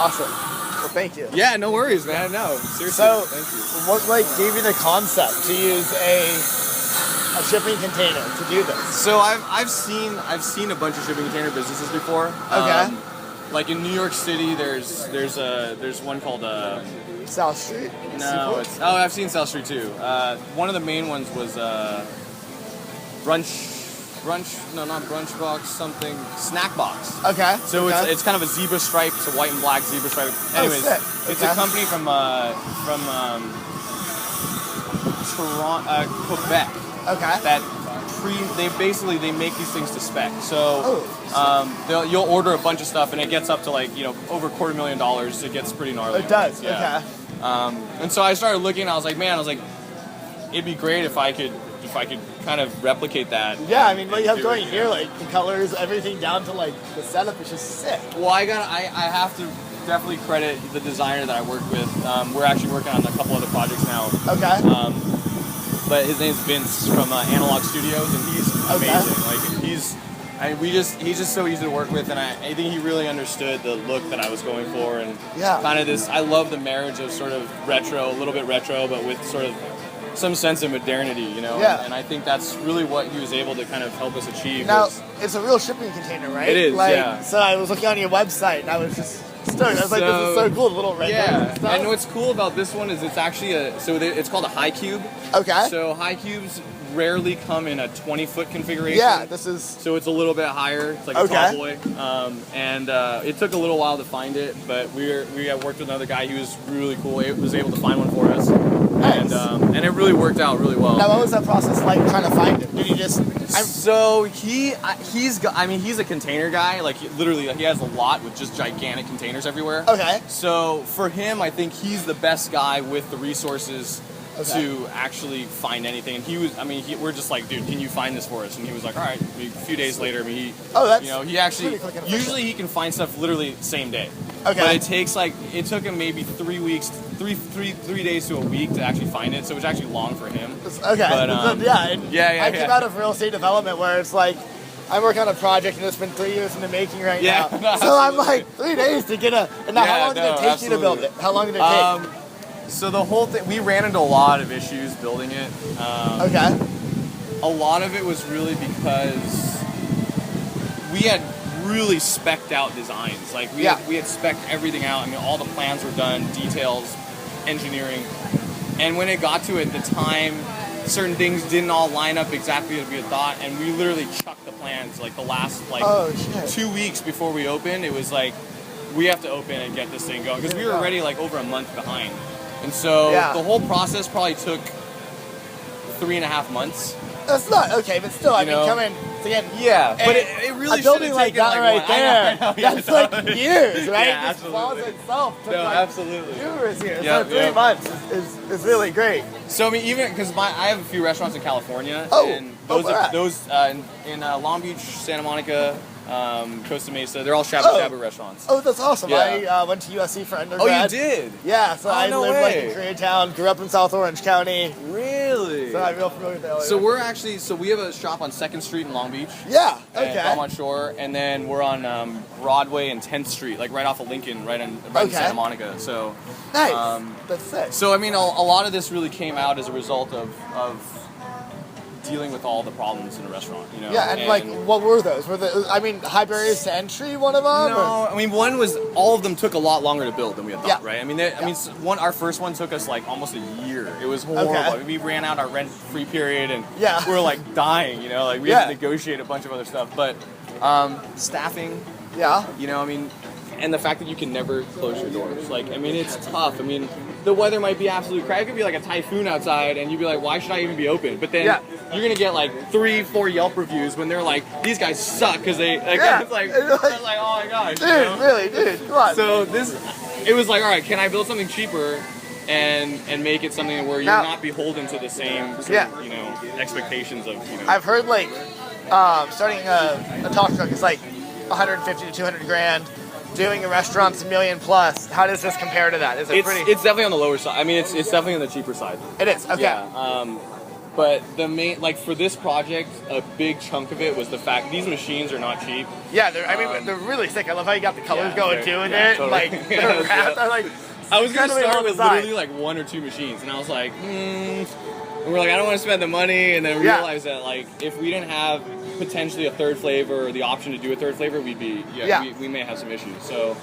Awesome. Well, thank you. Yeah, no worries, man. No, seriously. So, thank you. what gave you the concept to use a shipping container to do this? So I've seen a bunch of shipping container businesses before. Okay. Like in New York City, there's one called South Street. no, I've seen South Street too. One of the main ones was not brunch box, something snack box. Okay. So it's kind of a zebra stripe, it's a white and black zebra stripe. Anyways, it's a company from Toronto, Quebec. Okay. That they make these things to spec. So you'll order a bunch of stuff and it gets up to over $250,000. It gets pretty gnarly. It does. Yeah. Okay. And so I started looking. I was like, it'd be great if I could kind of replicate that. Yeah, I mean, what you have going here, like the colors, everything down to like the setup is just sick. Well, I have to definitely credit the designer that I work with. We're actually working on a couple other projects now. Okay. But his name's Vince from Analog Studios, and he's amazing. He's just so easy to work with, and I think he really understood the look that I was going for, and kind of this. I love the marriage of sort of retro, a little bit retro, but with sort of some sense of modernity, Yeah. And I think that's really what he was able to kind of help us achieve. Now, it's a real shipping container, right? It is, yeah. So I was looking on your website, and I was just stoked. I was like, this is so cool, the little red and stuff. And what's cool about this one is it's actually it's called a high cube. Okay. So high cubes rarely come in a 20-foot configuration. Yeah, this is... So it's a little bit higher. It's like a tall boy. And it took a little while to find it, but we worked with another guy. He was really cool. He was able to find one for us. Nice. And it really worked out really well. Now, what was that process like trying to find it? Did you just... So he's a container guy. Like literally, he has a lot with just gigantic containers everywhere. Okay. So for him, I think he's the best guy with the resources to actually find anything. And he was, we're just like, dude, can you find this for us? And he was like, all right. A few days later, he actually, usually he can find stuff literally same day. Okay. But it took him maybe 3 weeks, three days to a week to actually find it. So it was actually long for him. Okay. But, I came out of real estate development where it's like, I work on a project and it's been 3 years in the making right now. No, so I'm like, 3 days to get and now how long did it take you to build it? How long did it take? So the whole thing, we ran into a lot of issues building it. Okay. A lot of it was really because we had really specced out designs. Like we had specced everything out. All the plans were done, details, engineering. And when it got to it, the time, certain things didn't all line up exactly as we had thought, and we literally chucked the plans. Like the last 2 weeks before we opened, it was like, we have to open and get this thing going. Because we were already like over a month behind. And so the whole process probably took 3.5 months. That's not okay, but still, coming again. Yeah, but it really a building like that right there. I know, that's like years, right? Yeah, this plaza itself took absolutely. years here. So 3 months is really great. So even because I have a few restaurants in California, and those in Long Beach, Santa Monica, Costa Mesa, they're all Shabu Shabu restaurants. Oh, that's awesome. Yeah. I went to USC for undergrad. Oh, you did? Yeah, so I lived in Koreatown, grew up in South Orange County. Really? So I'm real familiar with the area. So we have a shop on 2nd Street in Long Beach. Yeah, okay. Belmont Shore, and then we're on Broadway and 10th Street, like right off of Lincoln, right in Santa Monica. So nice. That's sick. So a lot of this really came out as a result of dealing with all the problems in a restaurant, Yeah, and what were those? High barriers to entry, one of them? No, one was, all of them took a lot longer to build than we had thought, right? Our first one took us like almost a year. It was horrible. Okay. We ran out our rent-free period, and we were like dying, we had to negotiate a bunch of other stuff. But staffing, and the fact that you can never close your doors. It's tough. The weather might be absolutely crazy. It could be like a typhoon outside, and you'd be like, why should I even be open? But then you're going to get like 3-4 Yelp reviews when they're like, these guys suck, because they, it's like, oh my gosh. Dude, come on. So it was like, all right, can I build something cheaper and make it something where you're not beholden to the same sort of, expectations of, I've heard like, starting a talk truck is like 150 to 200 grand. Doing a restaurant's $1 million plus. How does this compare to that? Is it pretty? It's definitely on the lower side. It's definitely on the cheaper side. It is. Okay. Yeah. But the main, like for this project, a big chunk of it was the fact these machines are not cheap. Yeah, they're really sick. I love how you got the colors going too with yeah, it. Totally. Like, they're wrapped. Like, I was gonna start with design. literally like 1 or 2 machines, and I was like, And we're like, I don't want to spend the money, and then we realized that like if we didn't have potentially a third flavor or the option to do a third flavor, we'd be we may have some issues. So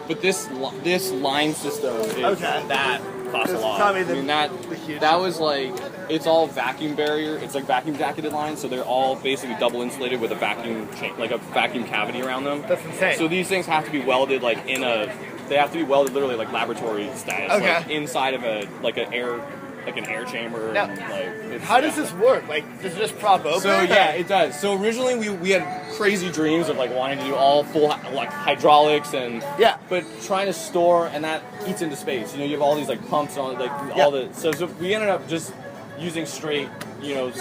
but this line system is that costs a lot. I mean that was like it's all vacuum barrier. It's like vacuum jacketed lines, so they're all basically double insulated with a vacuum like a vacuum cavity around them. That's insane. So these things have to be welded like they have to be welded literally like laboratory status, like inside of an air chamber. Now, and, like, how does this work? Like, does it just prop open? So yeah, it does. So originally we had crazy dreams of like wanting to do all full like hydraulics and but trying to store, and that eats into space. You know, you have all these like pumps on like all the so we ended up just using straight, you know,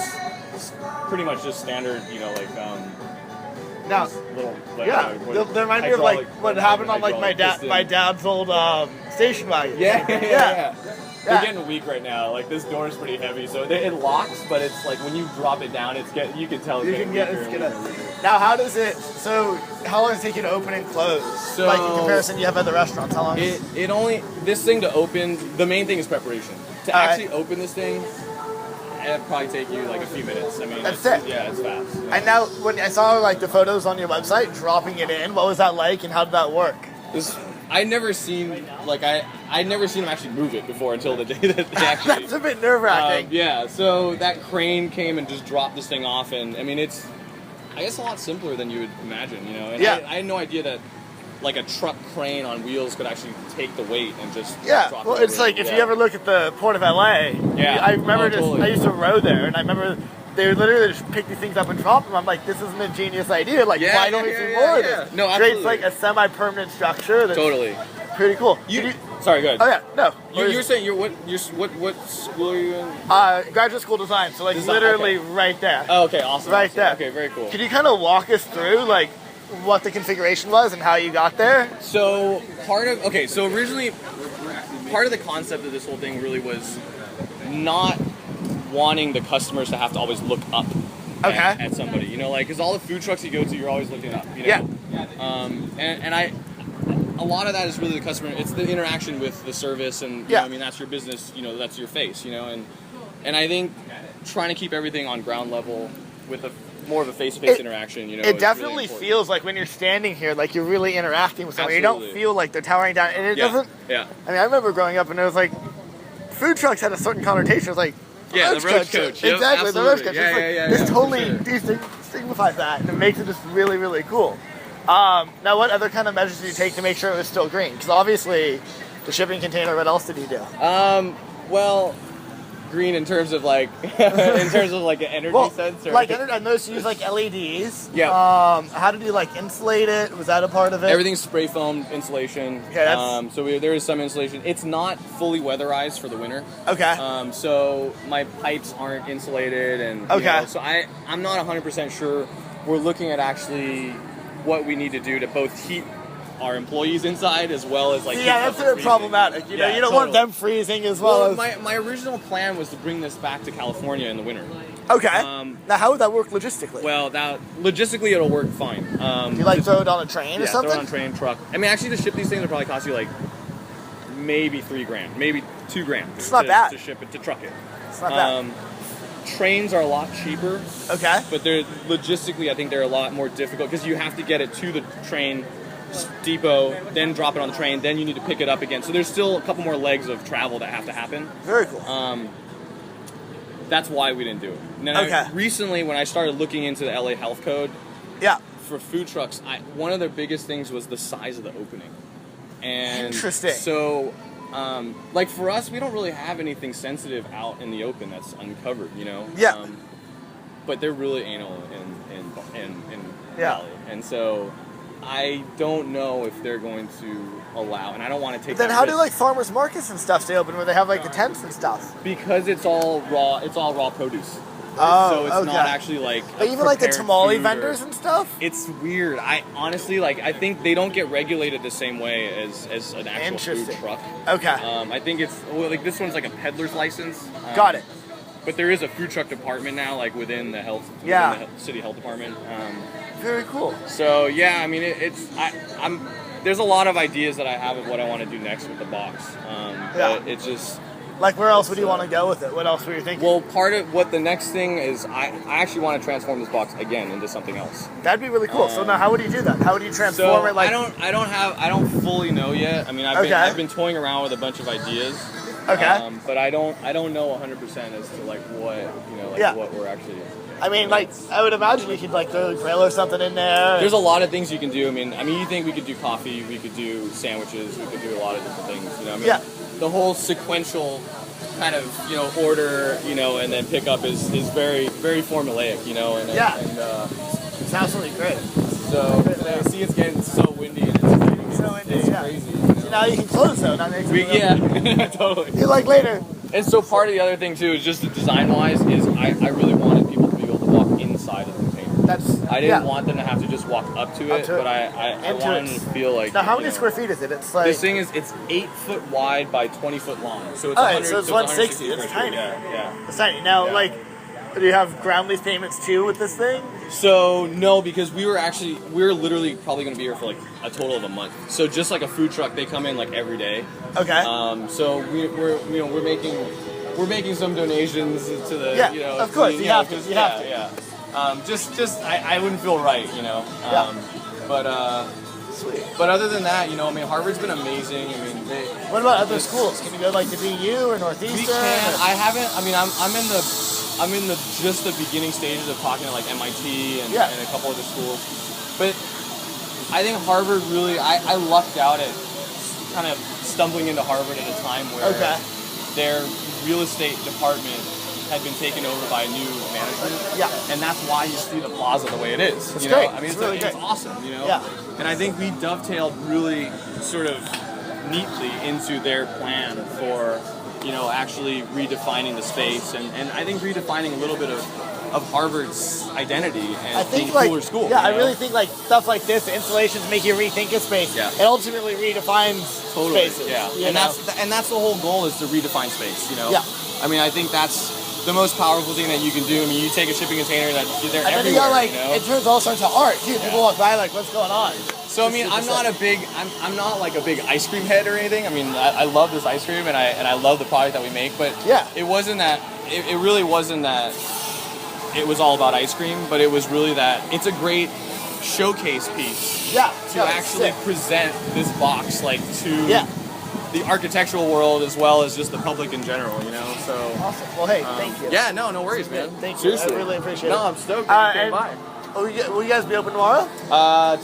pretty much just standard, you know, like now, little, like, they remind me of like what happened on like my dad's old station wagon. Yeah. They're getting weak right now. Like this door is pretty heavy, so it locks. But it's like when you drop it down, you can tell. Now, how does it? So, how long does it take you to open and close? So, like in comparison, you have other restaurants. How long? It only this thing to open. The main thing is preparation. To actually open this thing, it'd probably take you like a few minutes. I mean, that's it. Yeah, it's fast. Yeah. And now, when I saw like the photos on your website, dropping it in, what was that like, and how did that work? I'd never seen I'd never seen them actually move it before until the day that they actually. That's a bit nerve-wracking. Yeah, so that crane came and just dropped this thing off, and I mean it's, I guess, a lot simpler than you would imagine, you know. And I had no idea that like a truck crane on wheels could actually take the weight and just drop well, it it's like if you ever look at the Port of LA. I remember totally. I used to row there, and I remember. They would literally just pick these things up and drop them. I'm like, this isn't a genius idea. Like, why don't we see more of this? No, absolutely. Creates like a semi-permanent structure that's pretty cool. Sorry, go ahead. Oh yeah, no. You were saying what school are you in? Graduate school design. So like literally right there. Oh, okay, awesome. Right there. Okay, very cool. Can you kind of walk us through like what the configuration was and how you got there? So originally part of the concept of this whole thing really was not wanting the customers to have to always look up at somebody, you know, like, because all the food trucks you go to, you're always looking up, you know? A lot of that is really the customer, it's the interaction with the service, and, you know, I mean, that's your business, you know, that's your face, you know, and I think trying to keep everything on ground level with more of a face-to-face interaction, you know, it definitely really feels like when you're standing here, like you're really interacting with someone. Absolutely. You don't feel like they're towering down, and it doesn't, I mean, I remember growing up and it was like, food trucks had a certain connotation. It was like, the roach coach. Yep, exactly, the roach coach. This totally sure. stigmatizes that, and it makes it just really, really cool. Now, what other kind of measures did you take to make sure it was still green? Because obviously, the shipping container, what else did you do? Well, green in terms of like, an energy sense? Or? Like, I noticed you use like LEDs. Yeah. How did you like insulate it? Was that a part of it? Everything's spray foam insulation. Okay, so there is some insulation. It's not fully weatherized for the winter. Okay. So my pipes aren't insulated, and you know, so I'm not 100% sure. We're looking at actually what we need to do to both heat our employees inside as well as like that's very problematic. You know, you don't want them freezing as well. My original plan was to bring this back to California in the winter. Okay. Now, how would that work logistically? Well, logistically it'll work fine. You like throw it on a train or something? Throw it on a train, truck. I mean, actually, to ship these things will probably cost you like maybe $3,000, maybe $2,000. It's not bad to ship it, to truck it. It's not bad. Trains are a lot cheaper. Okay. But they're logistically, I think they're a lot more difficult because you have to get it to the train depot, then drop it on the train, then you need to pick it up again. So there's still a couple more legs of travel that have to happen. Very cool. That's why we didn't do it. And then recently, when I started looking into the LA Health Code, for food trucks, one of the biggest things was the size of the opening. And interesting. So, like for us, we don't really have anything sensitive out in the open that's uncovered, you know. Yeah. But they're really anal in Valley, and so I don't know if they're going to allow, and I don't want to take. But then, how do like farmers markets and stuff stay open where they have like the tents and stuff? Because it's all raw. It's all raw produce. Oh, so it's not actually like. But even like the tamale vendors and stuff. It's weird. I honestly I think they don't get regulated the same way as an actual food truck. Okay. I think it's like this one's like a peddler's license. Got it. but there is a food truck department now, like within the city health department. Very cool. So yeah, I mean, there's a lot of ideas that I have of what I want to do next with the box. But it's just. Like, where else would you want to go with it? What else were you thinking? Well, part of what the next thing is, I actually want to transform this box again into something else. That'd be really cool. So now, how would you do that? How would you transform it? Like, I don't fully know yet. I mean, I've been toying around with a bunch of ideas. Okay. But I don't know 100% as to like what what we're actually. I mean, like, I would imagine you could, like, throw a grill or something in there. There's a lot of things you can do. I mean, you think we could do coffee, we could do sandwiches, we could do a lot of different things. You know, I mean, the whole sequential kind of, order, and then pick up is very, very formulaic, and it's absolutely great. So, see, it's getting so windy and it's crazy. So now you can close, though. Totally. You're like, later. And so part of the other thing, too, is just design-wise, is I really wanted people to be able to walk inside of the container. I didn't want them to have to just walk up to it, but I wanted them to feel like... Now, how many square feet is it? It's like... This thing it's 8 foot wide by 20 foot long. So it's so it's 160. It's tiny. Yeah. It's tiny. Now, like, do you have ground lease payments, too, with this thing? So, no, because we're literally probably going to be here for, like, a total of a month. So just like a food truck, they come in, like, every day. Okay. So we're making some donations to the, of course, you have to. Yeah. I wouldn't feel right, But sweet. But other than that, Harvard's been amazing. I mean, what about other schools? Can you go like to BU or Northeastern? We can. I haven't. I mean, I'm in the just the beginning stages of talking to like MIT and a couple other schools. But I think Harvard really. I lucked out at kind of stumbling into Harvard at a time where their real estate department had been taken over by new management. Yeah. And that's why you see the plaza the way it is. It's great. I mean, it's awesome, Yeah. And I think we dovetailed really sort of neatly into their plan for, actually redefining the space and I think redefining a little bit of Harvard's identity and being a cooler school. Yeah, I really think like stuff like this, the installations make you rethink a space. Yeah. It ultimately redefines spaces. Yeah. And that's the whole goal is to redefine space, Yeah. I mean, I think that's the most powerful thing that you can do. I mean, you take a shipping container they're everywhere. And then you got it turns all sorts of art too. People walk by like, what's going on? So I mean, I'm not like a big ice cream head or anything. I mean, I love this ice cream and I love the product that we make, but it wasn't that. It really wasn't that. It was all about ice cream, but it was really that it's a great showcase piece. To actually present this box to the architectural world as well as just the public in general, So awesome. Well, hey, thank you. Yeah, no worries, man. Thank you. Seriously. I really appreciate it. No, I'm stoked that you came by. Will you guys be open tomorrow?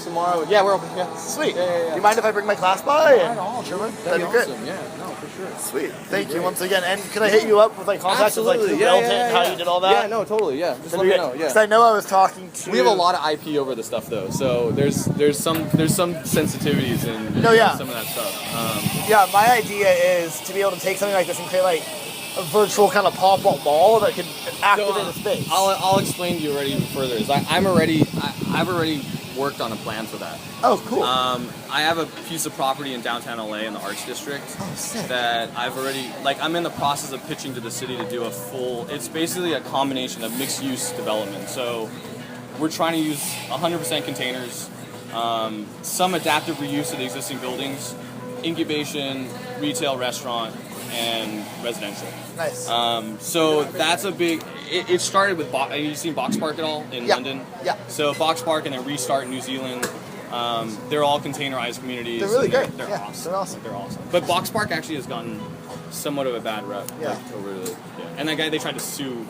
Tomorrow, yeah, we're open. Yeah. Sweet. Yeah. Do you mind if I bring my class by? Not at all. Sure. That'd be great. Awesome. Yeah, no, for sure. Sweet. Thank you once again. And can I hit you up with contacts of who built it and how you did all that? Yeah, no, totally. Yeah, just let me know. Yeah. Because I know I was talking to. We have a lot of IP over the stuff though, so there's some sensitivities in some of that stuff. My idea is to be able to take something like this and create a virtual kind of pop-up mall that could activate a space. I'll explain to you already further. I've already worked on a plan for that. Oh, cool. I have a piece of property in downtown LA in the Arts District. Oh, sick. That I've already, I'm in the process of pitching to the city to do it's basically a combination of mixed-use development. So we're trying to use 100% containers, some adaptive reuse of the existing buildings, incubation, retail, restaurant, and residential. Nice. So that's a big. It started with. Have you seen Box Park at all in London? Yeah. So Box Park and then Restart in New Zealand. They're all containerized communities. They're really great. They're awesome. They're awesome. They're awesome. But Box Park actually has gotten somewhat of a bad rep. Yeah. And that guy, they tried to sue.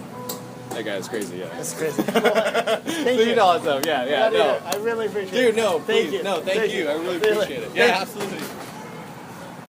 That guy is crazy. Yeah. That's crazy. Thank you. All that stuff. Yeah. No. I really appreciate it. Dude, no. Thank Please. you. No, thank you. I really appreciate it. Yeah, absolutely.